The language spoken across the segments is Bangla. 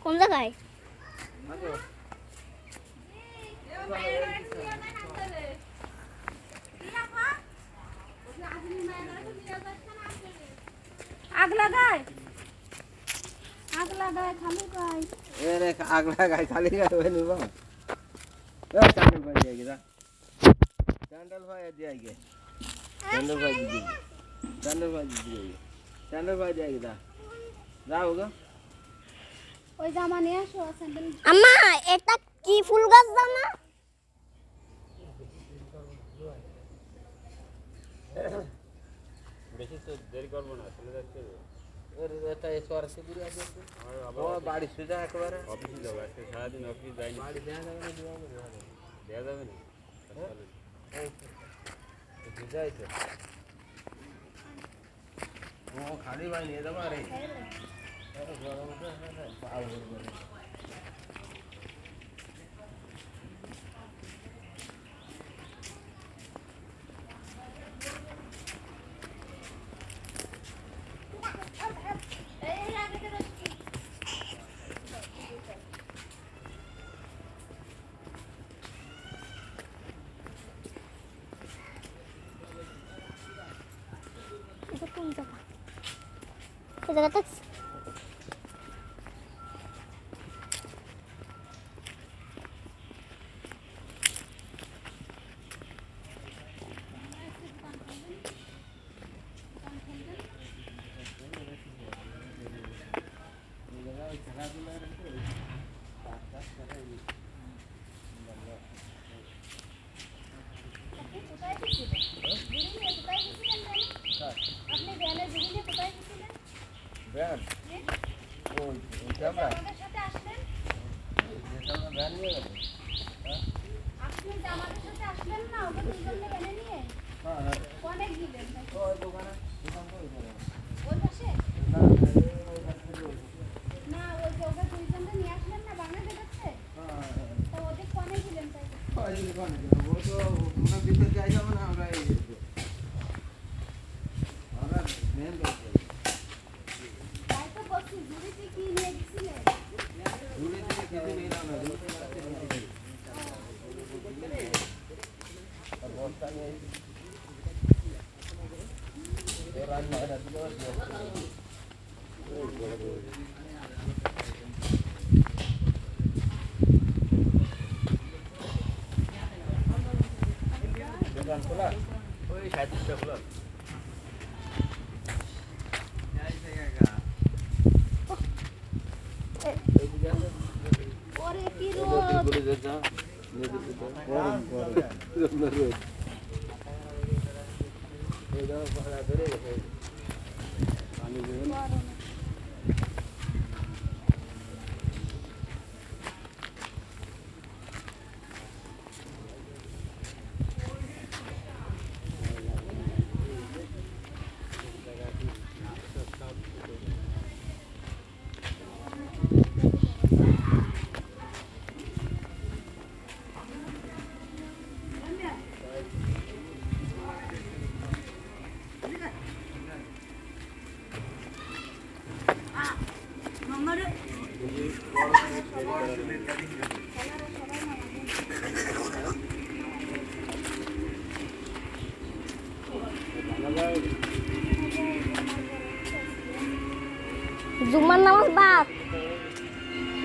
কোন জায়গায়? आग लगाए खाली गाय अरे आग लगाए खाली गाय होय नु बा चैनल पर जाएगी दा चैनल पर जाएगी चैनल पर जाएगी चैनल पर जाएगी दा যাওগা ওই জামা নিয়ে আসো স্যান্ডেল আম্মা এটা কি ফুল গাছ দাও না বেশি তো দেরি করব না চলে যাচ্ছে ওর এটা এসওয়ার সে দূরে আছে ও বাড়ি সুজা একবারে অফিসে যাব আজকে সারা দিন অফিস যাই না বাড়ি দেয়া যাবে না দেয়া যাবে না বুঝাই তো ও খালি ভাই নিয়ে যাবা রে এটা কোন জায়গা এই জায়গাটা আপনি ভ্যানে জুড়িয়ে কোথায় গেছিলেন ভ্যান ও ক্যামেরা আমাদের সাথে আসলেন যেটা ভ্যান নিয়ে গেল আপনি যে আমাদের সাথে আসলেন না ওটা দুজনে ভ্যানে নিয়ে হ্যাঁ হ্যাঁ কোনে গেলেন ওই দোকান তো ওই পাশে না না ওই যে ওকে দুজনে নিয়ে আসলেন না বাংলাদেশ যাচ্ছে হ্যাঁ তো ওদের কোনে গেলেন তাই ওই দোকানে ও তো আমরা ভিতরে যাই যাব না আমরা এই আমরা মেন রোড তাই তো বলছি জুড়িতে কি নিয়ে গেছিলেন দূরে থেকে কিছু নেই না দূরে আর বস্তা নেই এ রাত না রাত দোকান খোলা ওই 37টা খোলা ওরে কি রোদ বলে যা গরম গরম রোদ এই দাও পাড়া ধরে পানি দেবেন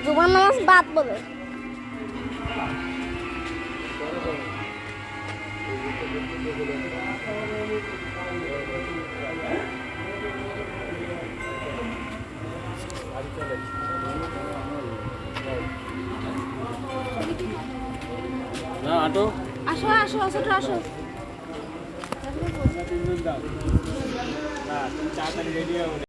জুমার নামাজ বাদ বলে না আটো আসো আসো আসো আসো না তুমি তাড়াতাড়ি রেডি হও